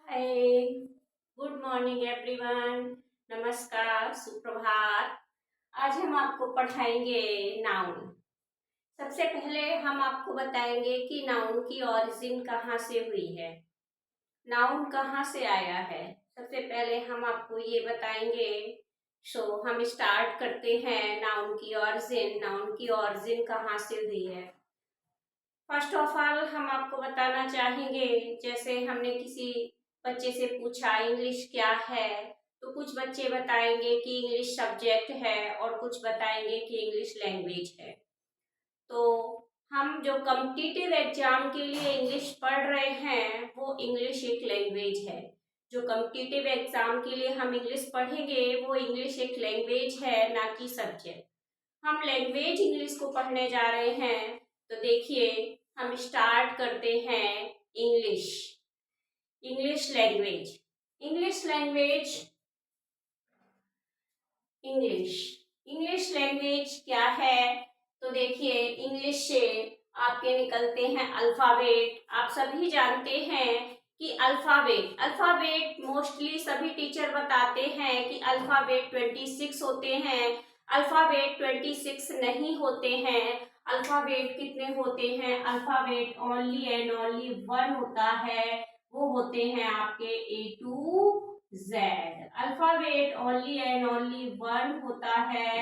हाय, good morning everyone. नमस्कार, सुप्रभात। आज हम आपको पढ़ाएंगे नाउन। सबसे पहले हम आपको बताएंगे कि नाउन की ओरिजिन कहाँ से हुई है, नाउन कहाँ से आया है। सबसे पहले हम आपको ये बताएंगे। हम स्टार्ट करते हैं नाउन की ओरिजिन। नाउन की ओरिजिन कहाँ से हुई है। फर्स्ट ऑफ ऑल हम आपको बताना चाहेंगे, जैसे हमने किसी बच्चे से पूछा इंग्लिश क्या है, तो कुछ बच्चे बताएंगे कि इंग्लिश सब्जेक्ट है और कुछ बताएंगे कि इंग्लिश लैंग्वेज है। तो हम जो कॉम्पिटिटिव एग्जाम के लिए इंग्लिश पढ़ रहे हैं वो इंग्लिश एक लैंग्वेज है। जो कॉम्पिटिटिव एग्जाम के लिए हम इंग्लिश पढ़ेंगे वो इंग्लिश एक लैंग्वेज है, ना कि सब्जेक्ट। हम लैंग्वेज इंग्लिश को पढ़ने जा रहे हैं। तो देखिए, हम स्टार्ट करते हैं English. English language. English language. English. English language क्या है। तो देखिए, इंग्लिश से आपके निकलते हैं अल्फाबेट। आप सभी जानते हैं कि अल्फाबेट अल्फाबेट मोस्टली सभी टीचर बताते हैं कि अल्फाबेट 26 होते हैं। अल्फाबेट 26 नहीं होते हैं। अल्फाबेट कितने होते हैं। Alphabet only and only one होता है। वो होते हैं आपके A to Z। Alphabet only and only one होता है।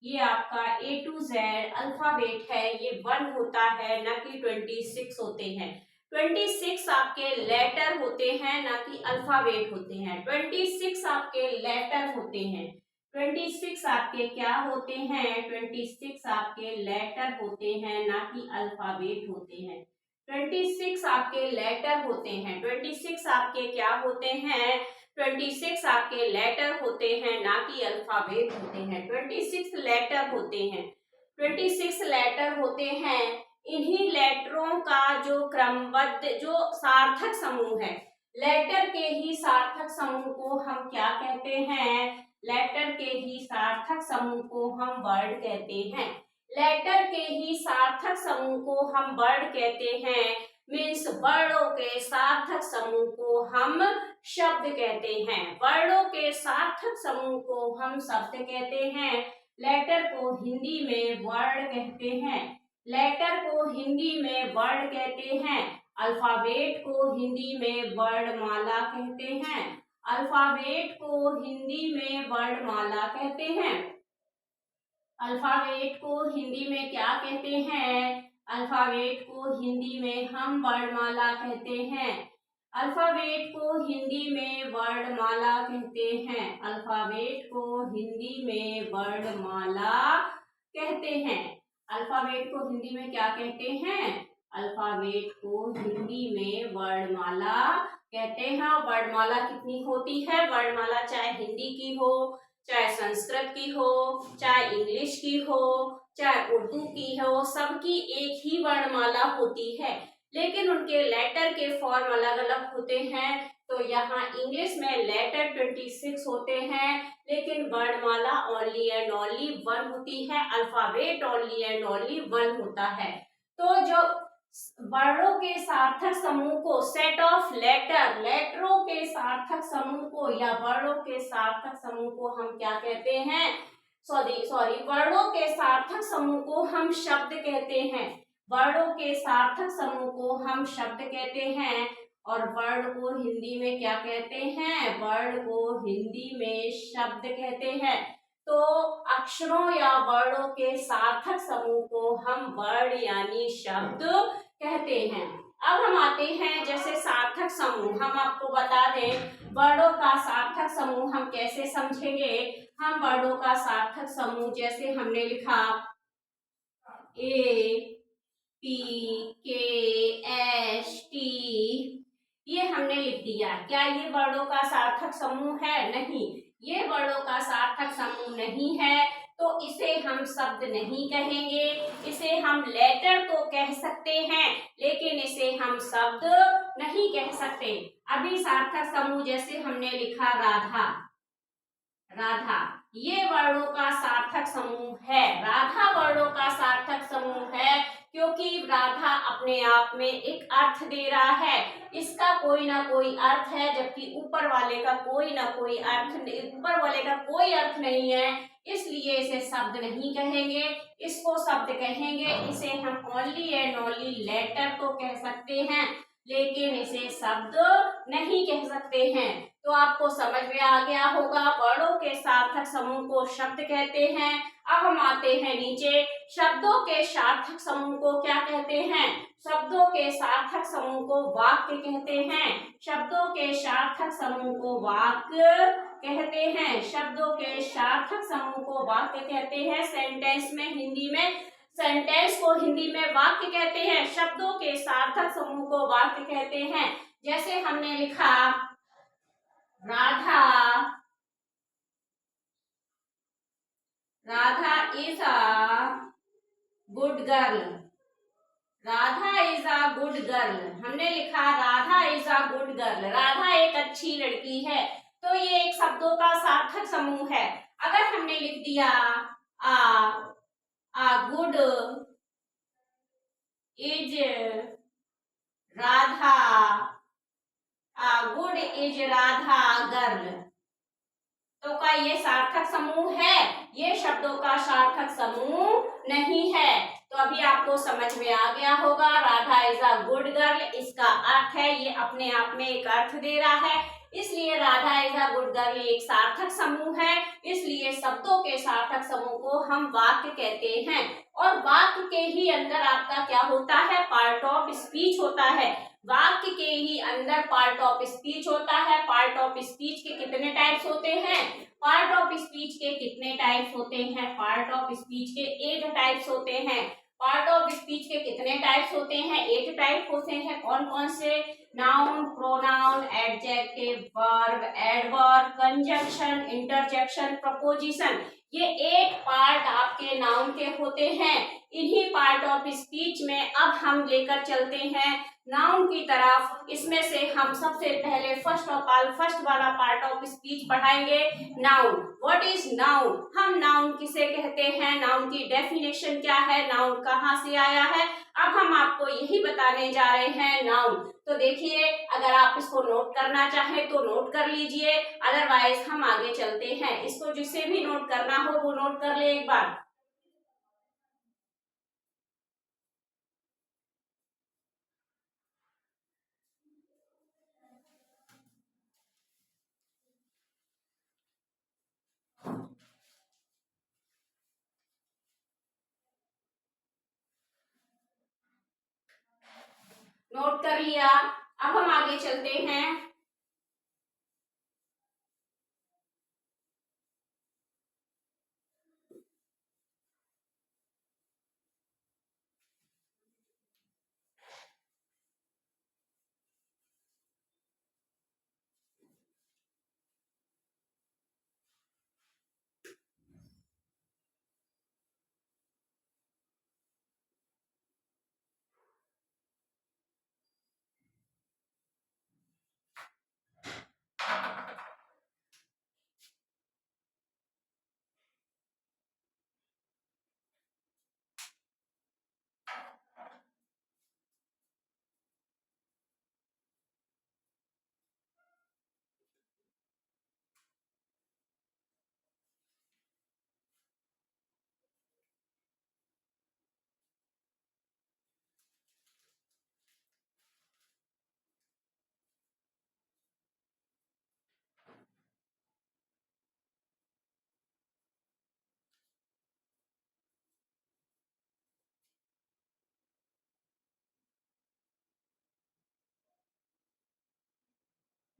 ये आपका A to Z अल्फाबेट है, ये वन होता है, ना कि 26 होते हैं। 26 आपके लेटर होते हैं, ना कि अल्फाबेट होते हैं। 26 आपके लेटर होते हैं। 26 आपके क्या होते हैं। 26 आपके लेटर होते हैं, ना कि अल्फाबेट होते हैं। 26 आपके लेटर होते हैं। 26 आपके क्या होते हैं। 26 आपके लेटर होते हैं, ना कि अल्फाबेट होते हैं। 26 लेटर होते हैं। 26 लेटर होते हैं। इन्हीं लेटरों का जो क्रमबद्ध जो सार्थक समूह है, लेटर के ही सार्थक समूह को हम क्या कहते हैं। लेटर के ही सार्थक समूह को हम वर्ड कहते हैं। लेटर के ही सार्थक समूह को हम वर्ड कहते हैं। मीन्स वर्णों के सार्थक समूह को हम शब्द कहते हैं। वर्णों के सार्थक समूह को हम शब्द कहते हैं। लेटर को हिंदी में वर्ड कहते हैं। लेटर को हिंदी में वर्ड कहते हैं। अल्फाबेट को हिंदी में वर्णमाला कहते हैं। अल्फाबेट को हिंदी में वर्णमाला कहते हैं। अल्फाबेट को हिंदी में क्या कहते हैं। अल्फाबेट को हिंदी में हम वर्णमाला कहते हैं। अल्फाबेट को हिंदी में वर्णमाला कहते हैं। अल्फाबेट को हिंदी में वर्णमाला कहते हैं। अल्फाबेट को हिंदी में क्या कहते हैं। अल्फाबेट को हिंदी में वर्णमाला कहते हैं। वर्णमाला कितनी होती है। वर्णमाला चाहे हिंदी की हो, चाहे संस्कृत की हो, चाहे इंग्लिश की हो, चाहे उर्दू की हो, सबकी एक ही वर्णमाला होती है, लेकिन उनके लेटर के फॉर्म अलग अलग होते हैं। तो यहाँ इंग्लिश में लेटर 26 होते हैं, लेकिन वर्णमाला ओनली एंड ओनली वन होती है। Alphabet only and only one होता है। तो जो वर्णों के सार्थक समूह को, सेट ऑफ लेटरों के सार्थक समूह को या वर्णों के सार्थक समूह को हम क्या कहते हैं। सॉरी वर्णों के सार्थक समूह को हम शब्द कहते हैं। वर्णों के सार्थक समूह को हम शब्द कहते हैं। और वर्ण को हिंदी में क्या कहते हैं। वर्ण को हिंदी में शब्द कहते हैं। तो अक्षरों या वर्णों के सार्थक समूह को हम वर्ड यानी शब्द कहते हैं। अब हम आते हैं जैसे सार्थक समूह। हम आपको बता दें वर्णों का सार्थक समूह हम कैसे समझेंगे। हम वर्णों का सार्थक समूह जैसे हमने लिखा A P K S T, ये हमने लिख दिया। क्या ये वर्णों का सार्थक समूह है। नहीं, ये वर्णों का सार्थक समूह नहीं है, तो इसे हम शब्द नहीं कहेंगे। इसे हम लेटर तो कह सकते हैं, लेकिन इसे हम शब्द नहीं कह सकते। अभी सार्थक समूह जैसे हमने लिखा राधा। राधा ये वर्णों का सार्थक समूह है। राधा वर्णों का सार्थक समूह है, क्योंकि राधा अपने आप में एक अर्थ दे रहा है। इसका कोई ना कोई अर्थ है, जबकि ऊपर वाले का कोई ना कोई अर्थ, ऊपर वाले का कोई अर्थ नहीं है, इसलिए इसे शब्द नहीं कहेंगे, इसको शब्द कहेंगे। इसे हम ओनली एंड ओनली लेटर तो कह सकते हैं, लेकिन इसे शब्द नहीं कह सकते हैं। तो आपको समझ में आ गया होगा, वर्णों के सार्थक समूह को शब्द कहते हैं। अब हम आते हैं नीचे, शब्दों के सार्थक समूह को क्या कहते हैं? शब्दों के सार्थक समूह को वाक्य कहते हैं। शब्दों के सार्थक समूह को वाक्य कहते हैं। शब्दों के सार्थक समूह को वाक्य कहते हैं। सेंटेंस में हिंदी में, सेंटेंस को हिंदी में वाक्य कहते हैं। शब्दों के सार्थक समूह को वाक्य कहते हैं। जैसे हमने लिखा, Radha is a good girl. Radha is a good girl, हमने लिखा Radha is a good girl, Radha एक अच्छी लड़की है। तो ये एक शब्दों का सार्थक समूह है। अगर हमने लिख दिया a good is Radha, a good is Radha girl, तो क्या ये सार्थक समूह है? ये शब्दों का सार्थक समूह नहीं है। तो अभी आपको समझ में आ गया होगा, Radha is a good girl, इसका अर्थ है, ये अपने आप में एक अर्थ दे रहा है, इसलिए Radha is a good girl एक सार्थक समूह है। इसलिए शब्दों के सार्थक समूह को हम वाक्य कहते हैं। और वाक्य के ही अंदर आपका क्या होता है? पार्ट ऑफ स्पीच होता है। वाक्य के ही अंदर पार्ट ऑफ स्पीच होता है। पार्ट ऑफ स्पीच के कितने टाइप्स होते हैं? पार्ट ऑफ स्पीच के कितने टाइप्स होते हैं? पार्ट ऑफ स्पीच के 8 टाइप्स होते हैं। पार्ट ऑफ स्पीच के कितने टाइप्स होते हैं? 8 टाइप होते हैं। कौन कौन से? Noun, pronoun, adjective, verb, adverb, conjunction, interjection, preposition. ये 8 पार्ट आपके नाउन के होते हैं। इन्हीं पार्ट ऑफ स्पीच में अब हम लेकर चलते हैं नाउन की तरफ। इसमें से हम सबसे पहले फर्स्ट वाला पार्ट ऑफ स्पीच पढ़ाएंगे, नाउन। What is noun? हम नाउन किसे कहते हैं? नाउन की डेफिनेशन क्या है? नाउन कहाँ से आया है? अब हम आपको यही बताने जा रहे हैं, नाउन। तो देखिए, अगर आप इसको नोट करना चाहें तो नोट कर लीजिए, अदरवाइज हम आगे चलते हैं। इसको जिसे भी नोट करना हो वो नोट कर ले एक बार। नोट कर लिया, अब हम आगे चलते हैं।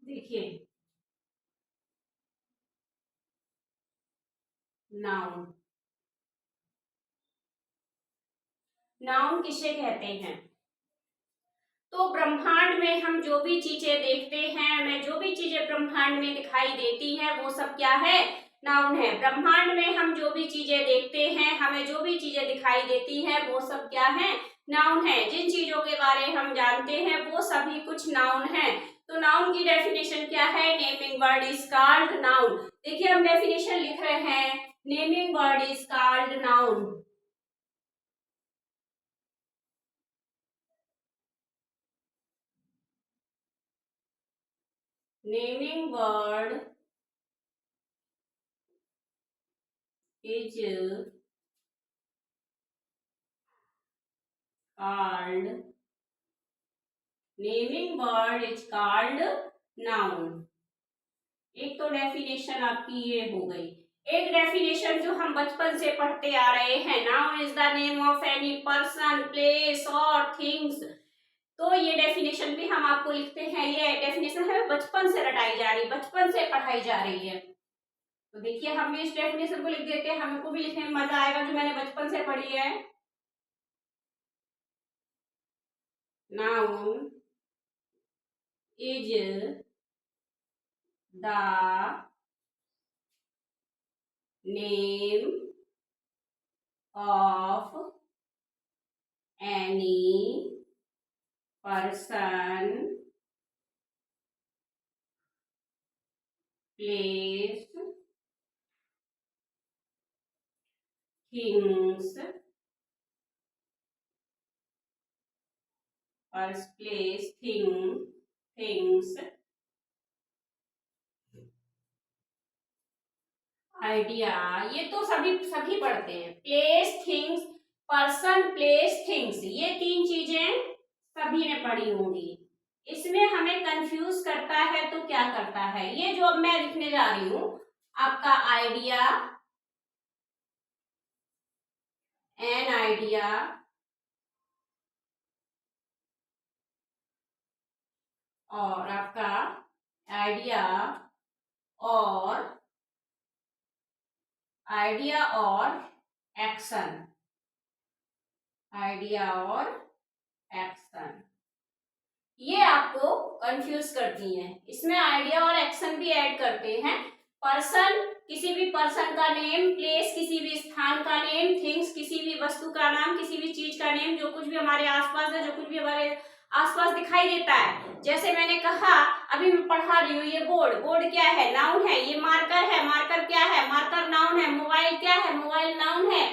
देखिए, नाउन, नाउन किसे कहते हैं? तो ब्रह्मांड में हम जो भी चीजें देखते हैं, हमें जो भी चीजें ब्रह्मांड में दिखाई देती है, वो सब क्या है? नाउन है। ब्रह्मांड में हम जो भी चीजें देखते हैं, हमें जो भी चीजें दिखाई देती है, वो सब क्या है? नाउन है। जिन चीजों के बारे हम जानते हैं वो सभी कुछ नाउन है। तो नाउन की डेफिनेशन क्या है? Naming word is called noun. देखिए, हम डेफिनेशन लिख रहे हैं, naming word is called noun. Naming word is called naming word is called noun। एक तो डेफिनेशन आपकी ये हो गई। एक डेफिनेशन जो हम बचपन से पढ़ते आ रहे हैं, noun is the name of any person place और थिंग्स। तो ये डेफिनेशन भी हम आपको लिखते हैं। ये डेफिनेशन हमें बचपन से रटाई जा रही, बचपन से पढ़ाई जा रही है। तो देखिए हम भी इस डेफिनेशन को लिख देते हैं, हमको भी लिखने में मजा आएगा जो मैंने बचपन से पढ़ी है। Noun is the name of any person place things place things idea. ये तो सभी सभी पढ़ते हैं। Place things, person place things, ये तीन चीजें सभी ने पढ़ी होंगी। इसमें हमें कंफ्यूज करता है तो क्या करता है, ये जो अब मैं लिखने जा रही हूं आपका आइडिया, एन आइडिया और आपका आइडिया और एक्शन, आइडिया और एक्शन, ये आपको कंफ्यूज करती हैं। इसमें आइडिया और एक्शन भी ऐड करते हैं। पर्सन, किसी भी पर्सन का नेम, प्लेस किसी भी स्थान का नेम, थिंग्स किसी भी वस्तु का नाम, किसी भी चीज का नेम, जो कुछ भी हमारे आसपास है, जो कुछ भी हमारे आसपास दिखाई देता है। जैसे मैंने कहा, अभी मैं पढ़ा रही हूँ, ये बोर्ड, बोर्ड क्या है, नाउन है। ये मार्कर है, मार्कर क्या है, मार्कर नाउन है। मोबाइल क्या है, मोबाइल नाउन है।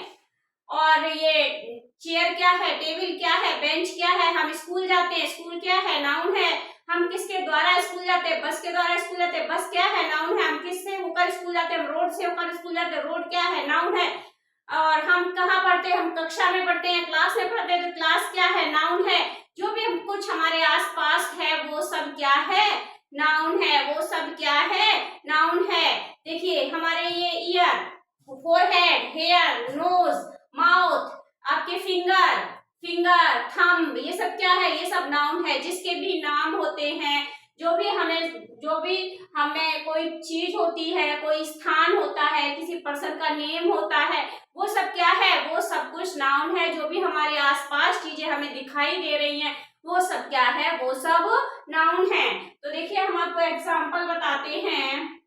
और ये चेयर क्या है, टेबल क्या है, बेंच क्या है। हम स्कूल जाते हैं, स्कूल क्या है, नाउन है। हम किसके द्वारा स्कूल जाते हैं, बस के द्वारा स्कूल जाते हैं, बस क्या है, नाउन है। हम किससे होकर स्कूल जाते हैं, रोड से होकर स्कूल जाते हैं, रोड क्या है, नाउन है। और हम कहाँ पढ़ते हैं, हम कक्षा में पढ़ते हैं, क्लास में पढ़ते हैं, तो क्लास क्या है, नाउन है। जो भी कुछ हमारे आसपास है वो सब क्या है, नाउन है। वो सब क्या है, नाउन है। देखिए हमारे ये ear, forehead, hair, nose, mouth, आपके फिंगर, थंब, ये सब क्या है, ये सब नाउन है। जिसके भी नाम होते हैं, जो भी हमें कोई चीज होती है, कोई स्थान होता है, किसी पर्सन का नेम होता है, वो सब क्या है, वो सब कुछ नाउन है। जो भी हमारे आसपास चीजें हमें दिखाई दे रही हैं, वो सब क्या है, वो सब नाउन है। तो देखिए हम आपको एग्जाम्पल बताते हैं।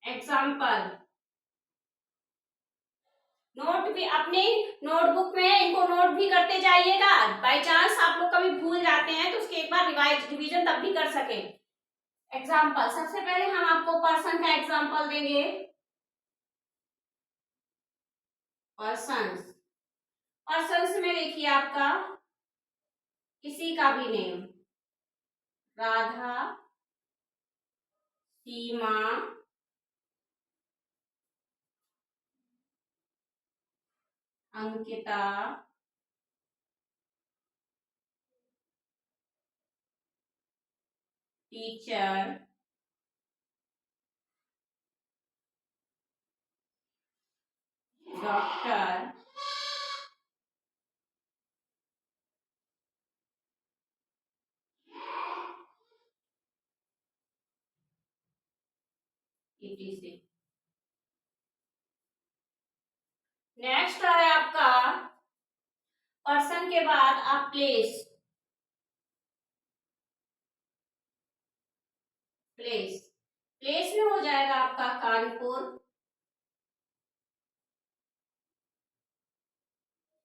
एग्जाम्पल, नोट भी अपनी नोटबुक में इनको नोट भी करते जाइएगा। बाय चांस आप लोग कभी भूल जाते हैं तो उसके एक बार रिवीजन तब भी कर सके। एग्जाम्पल, सबसे पहले हम आपको पर्सन का एग्जाम्पल देंगे। पर्सन्स, पर्सन्स में देखिए आपका किसी का भी name, Radha, Seema, Ankita, teacher, doctor, etc। Next है आपका पर्सन के बाद आप प्लेस, प्लेस, प्लेस में हो जाएगा आपका कानपुर,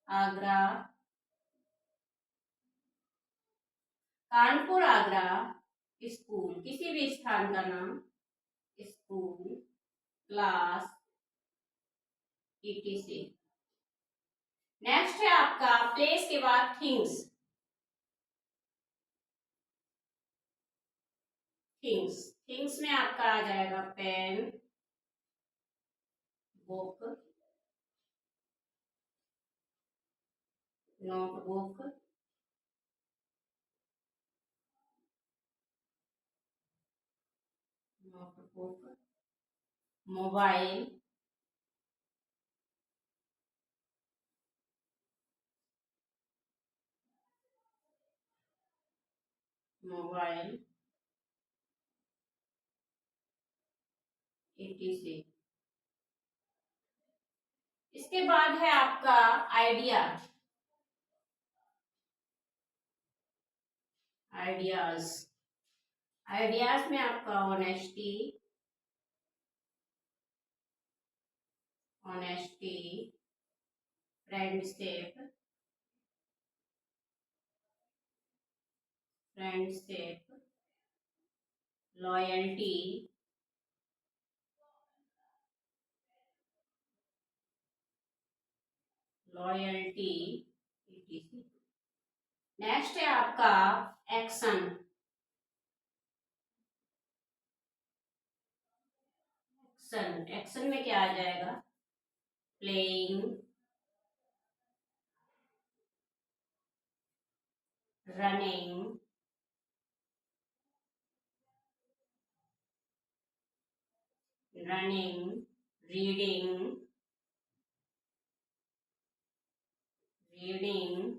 आगरा, कानपुर आगरा, स्कूल, किसी भी स्थान का नाम, स्कूल, क्लास, etc। नेक्स्ट है आपका प्लेस के बाद थिंग्स, थिंग्स। थिंग्स में आपका आ जाएगा pen, book, notebook, mobile, mobile, etc। इसके बाद है आपका आइडिया, आइडियाज। आइडियाज में आपका honesty, honesty, friendship, friendship, loyalty, loyalty, etc। Next है आपका एक्शन। एक्शन, एक्शन में क्या आ जाएगा? Playing, running, running, reading, reading,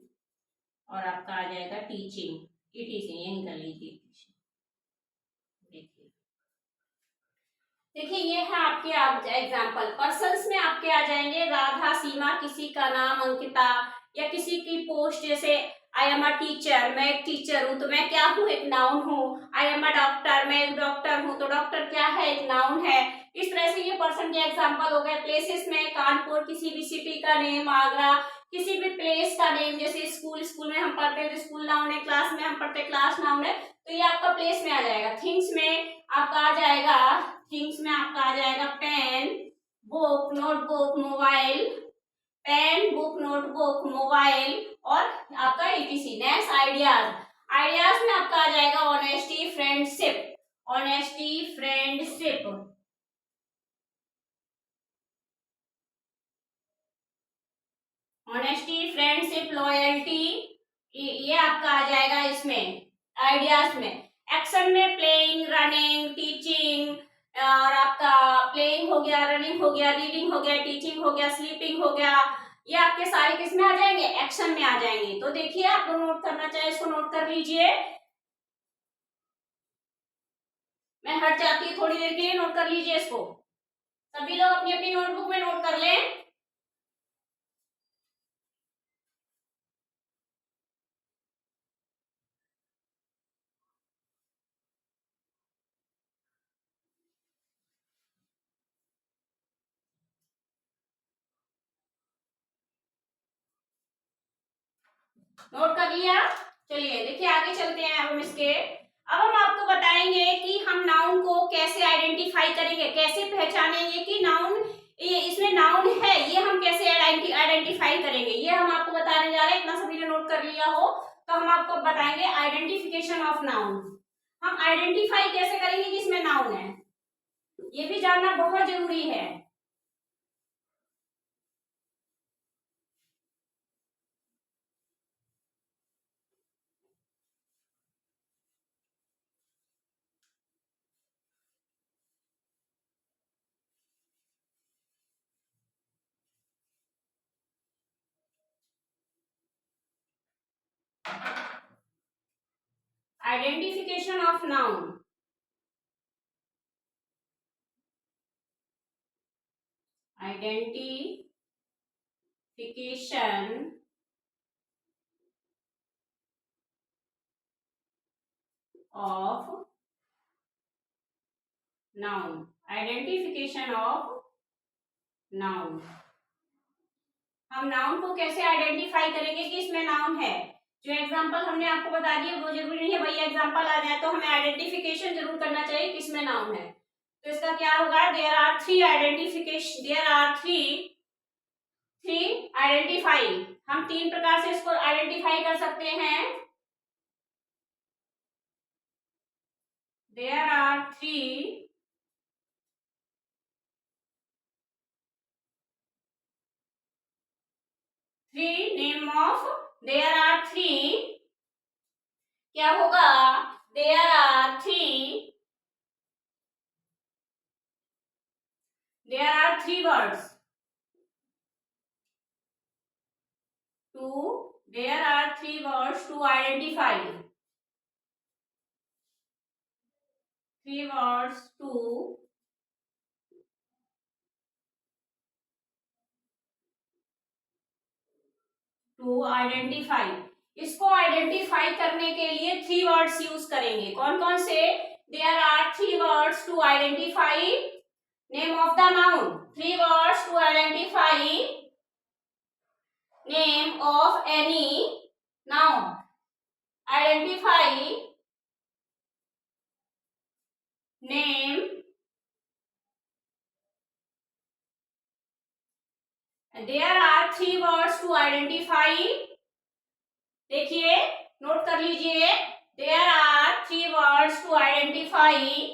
और आपका आ जाएगा टीचिंग, टीचिंग, ये निकल लीजिए। देखिए, देखिए ये है आपके एग्जाम्पल। पर्सन्स में आपके आ जाएंगे राधा, सीमा, किसी का नाम अंकिता, या किसी की पोस्ट, जैसे आई एम अ टीचर, मैं एक टीचर हूँ, तो मैं क्या हूँ? एक नाउन हूँ। आई एम अ डॉक्टर, मैं एक डॉक्टर हूँ, तो डॉक्टर क्या है? एक नाउन है। इस तरह से ये पर्सन के एग्जाम्पल हो गए। प्लेसेस में कानपुर, किसी भी सिटी का नेम, आगरा, किसी भी प्लेस का नेम, जैसे स्कूल, स्कूल में हम पढ़ते हैं तो स्कूल नाउन है, क्लास में हम पढ़ते हैं क्लास नाउन है, तो ये आपका प्लेस में आ जाएगा। थिंग्स में आपका आ जाएगा, थिंग्स में आपका आ जाएगा pen, book, notebook, mobile, pen, book, notebook, mobile, और आपका etc। Next ideas. आइडियाज में आपका आ जाएगा honesty, friendship, honesty, friendship, honesty, friendship, loyalty, ये आपका आ जाएगा इसमें आइडियाज में। एक्शन में प्लेइंग, रनिंग, टीचिंग, और आपका प्लेइंग हो गया, रनिंग हो गया, रीडिंग हो गया, टीचिंग हो गया, स्लीपिंग हो गया, ये आपके सारे किस में आ जाएंगे? एक्शन में आ जाएंगे। तो देखिए, आपको नोट करना चाहिए, इसको नोट कर लीजिए। मैं हट जाती हूँ थोड़ी देर के लिए, नोट कर लीजिए इसको। सभी लोग अपनी अपनी नोटबुक में नोट कर लें। नोट कर लिया? चलिए देखिए, आगे चलते हैं अब हम इसके। अब हम आपको बताएंगे कि हम नाउन को कैसे आइडेंटिफाई करेंगे, कैसे पहचानेंगे कि नाउन, ये इसमें नाउन है, ये हम कैसे आइडेंटिफाई करेंगे, ये हम आपको बताने जा रहे हैं। इतना सभी ने नोट कर लिया हो तो हम आपको बताएंगे आइडेंटिफिकेशन ऑफ नाउन। हम आइडेंटिफाई कैसे करेंगे कि इसमें नाउन है, ये भी जानना बहुत जरूरी है। Identification of noun, identification of noun, identification of noun. हम नाउन को कैसे आइडेंटिफाई करेंगे कि इसमें नाउन है? जो एग्जांपल हमने आपको बता दिए वो जरूरी नहीं है भैया एग्जांपल आ जाए, तो हमें आइडेंटिफिकेशन जरूर करना चाहिए कि इसमें नाउन है। तो इसका क्या होगा? There are three identification, there are three identify. हम तीन प्रकार से इसको आइडेंटिफाई कर सकते हैं। There are three name of, there are three, क्या होगा, there are three words there are three words to identify, three words to identify. इसको आइडेंटिफाई करने के लिए थ्री वर्ड्स यूज करेंगे, कौन कौन से, there are three words to identify name of the noun, three words to identify name of any noun, identify name, there are three words to identify, देखिए note कर लीजिए, there are three words to identify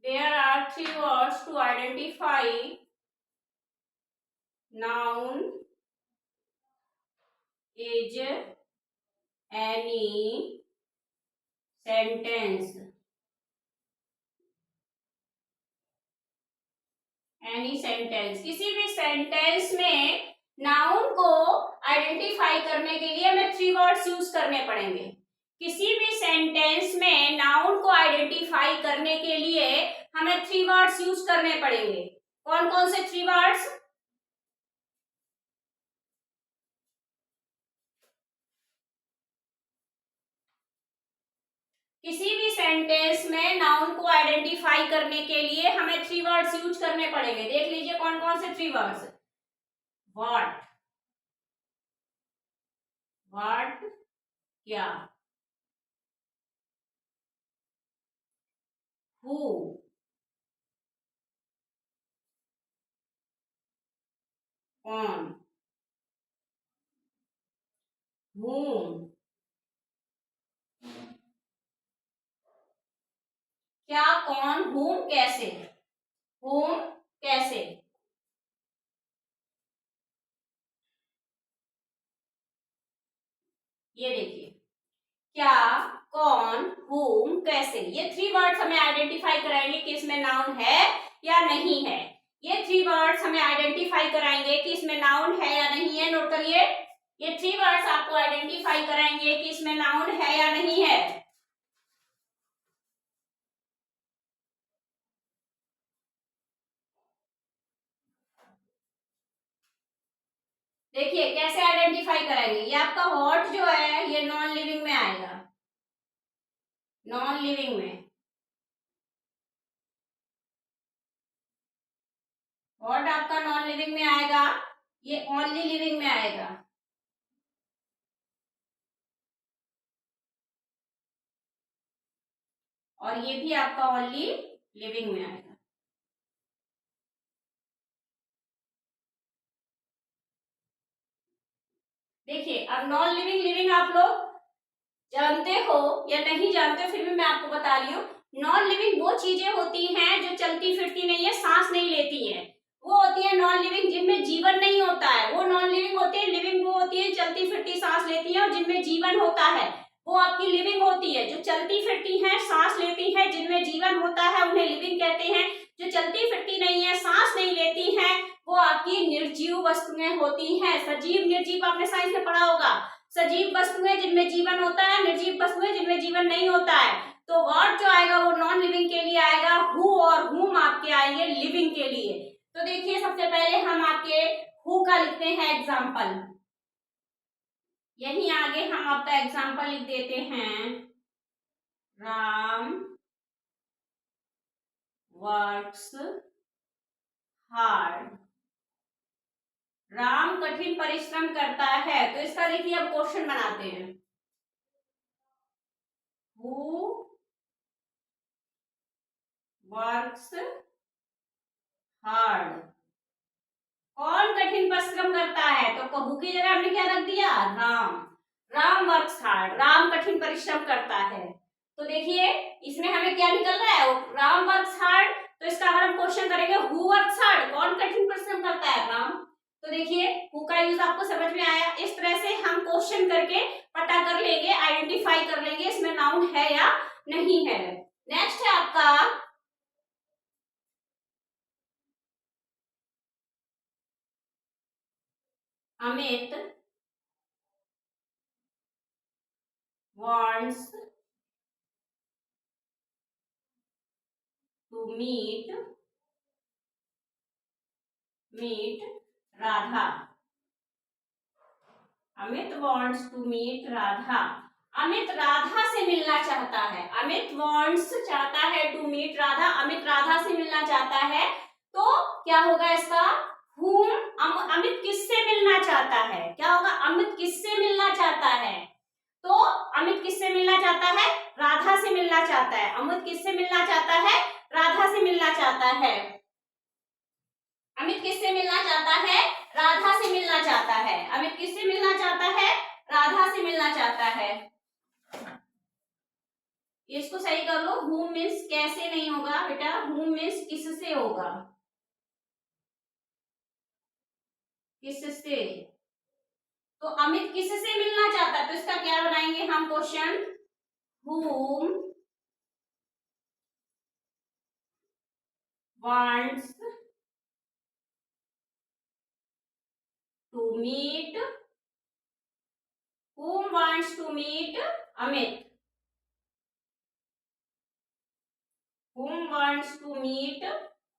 there are three words to identify noun is any sentence, किसी भी sentence में noun को identify करने के लिए हमें थ्री वर्ड्स यूज करने पड़ेंगे, किसी भी सेंटेंस में नाउन को आइडेंटिफाई करने के लिए हमें थ्री वर्ड्स यूज करने पड़ेंगे, कौन कौन से थ्री वर्ड्स, किसी भी सेंटेंस में नाउन को आइडेंटिफाई करने के लिए हमें थ्री वर्ड्स यूज करने पड़ेंगे, देख लीजिए कौन कौन से थ्री वर्ड्स, व्हाट, क्या, हु, कौन, whom, क्या, कौन, whom, कैसे, whom, कैसे, ये देखिए क्या, कौन, whom, कैसे, ये थ्री वर्ड्स हमें आइडेंटिफाई कराएंगे कि इसमें नाउन है या नहीं है, ये थ्री वर्ड्स हमें आइडेंटिफाई कराएंगे कि इसमें नाउन है या नहीं है, नोट करिए, ये थ्री वर्ड्स आपको आइडेंटिफाई कराएंगे कि इसमें नाउन है या नहीं है, देखिए कैसे आइडेंटिफाई कराएंगे, ये आपका व्हाट जो है ये नॉन लिविंग में आएगा, नॉन लिविंग में, व्हाट आपका नॉन लिविंग में आएगा, ये ओनली लिविंग में आएगा, और ये भी आपका ओनली लिविंग में आएगा, देखिए अब नॉन लिविंग लिविंग आप लोग जानते हो या नहीं जानते हो, फिर भी मैं आपको बता रही हूँ, नॉन लिविंग वो चीजें होती हैं जो चलती फिरती नहीं है, सांस नहीं लेती है, वो होती है नॉन लिविंग, जिनमें जीवन नहीं होता है, वो नॉन लिविंग होती है, लिविंग वो होती है चलती फिरती सांस लेती है और जिनमें जीवन होता है, वो आपकी लिविंग होती है, जो चलती फिरती है सांस लेती है जिनमें जीवन होता है उन्हें लिविंग कहते हैं, जो चलती फिरती नहीं है सांस नहीं लेती है वो आपकी निर्जीव वस्तुएं होती हैं, सजीव निर्जीव आपने साइंस में पढ़ा होगा, सजीव वस्तुएं जिनमें जीवन होता है, निर्जीव वस्तुएं जिनमें जीवन नहीं होता है, तो वर्ड जो आएगा वो नॉन लिविंग के लिए आएगा, हु और हुम आपके आएंगे लिविंग के लिए, तो देखिए सबसे पहले हम आपके हु का लिखते हैं एग्जाम्पल, यहीं आगे हम आपका एग्जाम्पल लिख देते हैं, राम वर्क्स हार्ड, राम कठिन परिश्रम करता है, तो इसका देखिए अब क्वेश्चन बनाते हैं, हु वर्क्स हार्ड। कौन कठिन परिश्रम करता है? तो कबू की जगह हमने क्या रख दिया? राम। राम वर्क्स हार्ड, राम कठिन परिश्रम करता है। तो देखिए इसमें हमें क्या निकल रहा है? Ram works hard. तो इसका अगर हम क्वेश्चन करेंगे हु वर्क्स हार्ड, कौन कठिन परिश्रम करता है? राम। तो देखिए हु का यूज आपको समझ में आया। इस तरह से हम क्वेश्चन करके पता कर लेंगे, आइडेंटिफाई कर लेंगे इसमें नाउन है या नहीं है। नेक्स्ट है आपका Amit wants to meet Radha. Amit wants to meet Radha. Amit Radha से मिलना चाहता है। अमित wants चाहता है to meet राधा, अमित राधा से मिलना चाहता है। तो क्या होगा इसका? whom, अमित किससे मिलना चाहता है? क्या होगा? अमित किससे मिलना चाहता है? तो अमित किससे मिलना चाहता है? राधा से मिलना चाहता है। अमित किससे मिलना चाहता है? राधा से मिलना चाहता है। अमित किससे मिलना चाहता है? राधा से मिलना चाहता है। अमित किससे मिलना चाहता है? राधा से मिलना चाहता है। इसको सही कर लो। whom मीन्स कैसे नहीं होगा बेटा, whom मीन्स किससे होगा, किससे। तो अमित किससे मिलना चाहता है? तो इसका क्या बनाएंगे हम question? whom wants to meet, whom wants to meet Amit, whom wants to meet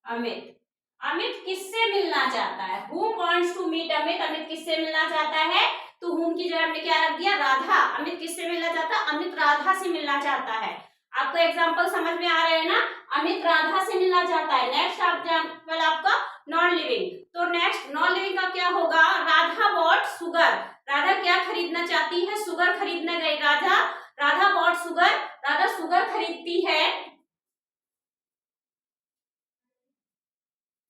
Amit। Amit किससे मिलना चाहता है? whom wants to meet Amit, Amit किससे मिलना चाहता है? तो whom की जगह हमने क्या रख दिया? राधा। अमित किससे मिलना चाहता है? अमित राधा से मिलना चाहता है। आपको एग्जांपल समझ में आ रहे हैं ना? अमित राधा से मिलना चाहता है। नेक्स्ट एग्जांपल आपका नॉन लिविंग। तो नेक्स्ट नॉन लिविंग का क्या होगा? Radha bought sugar. राधा क्या खरीदना चाहती है? सुगर खरीदने गई Radha. Radha bought sugar, Radha sugar खरीदती है।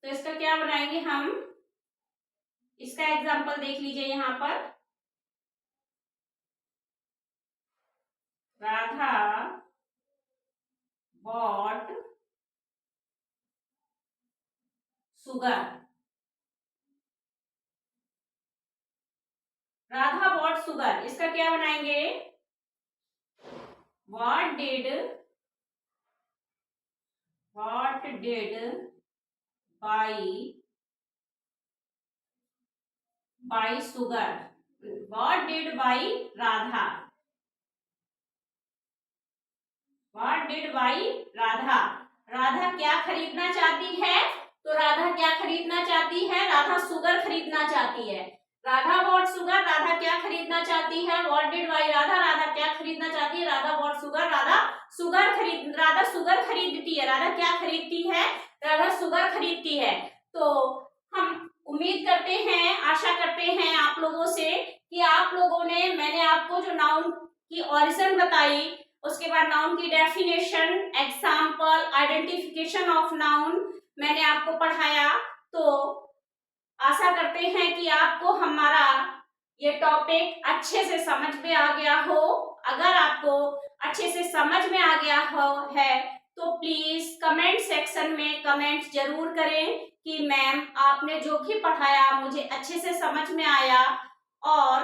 तो इसका क्या बनाएंगे हम? इसका एग्जांपल देख लीजिए यहाँ पर। Radha bought sugar. Radha bought sugar, इसका क्या बनाएंगे? What did buy sugar? What did buy Radha? What did buy Radha? Radha क्या खरीदना चाहती है? तो राधा क्या खरीदना चाहती है? राधा सुगर खरीदना चाहती है। राधा बॉट सुगर, राधा क्या खरीदना चाहती है? What did buy Radha? Radha क्या खरीदना चाहती है? Radha bought sugar, Radha sugar खरीदती है। राधा क्या खरीदती है? राधा सुगर खरीदती है। तो हम उम्मीद करते हैं, आशा करते हैं आप लोगों से कि आप लोगों ने, मैंने आपको जो नाउन की ओरिजिन बताई, उसके बाद नाउन की definition, example, identification of noun मैंने आपको पढ़ाया। तो आशा करते हैं कि आपको हमारा ये टॉपिक अच्छे से समझ में आ गया हो। अगर आपको अच्छे से समझ में आ गया हो है तो प्लीज कमेंट सेक्शन में कमेंट जरूर करें कि मैम आपने जो भी पढ़ाया मुझे अच्छे से समझ में आया। और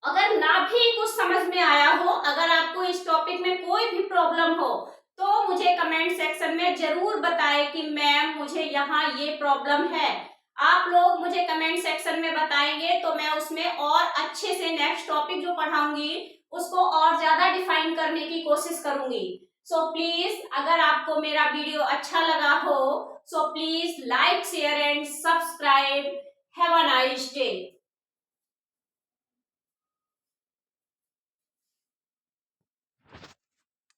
अगर ना भी कुछ समझ में आया हो, अगर आपको इस टॉपिक में कोई भी प्रॉब्लम हो तो मुझे कमेंट सेक्शन में जरूर बताएं कि मैम मुझे यहाँ ये प्रॉब्लम है। आप लोग मुझे कमेंट सेक्शन में बताएंगे तो मैं उसमें और अच्छे से नेक्स्ट टॉपिक जो पढ़ाऊंगी उसको और ज्यादा डिफाइन करने की कोशिश करूंगी। सो प्लीज अगर आपको मेरा वीडियो अच्छा लगा हो so please like, share and subscribe. Have a nice day.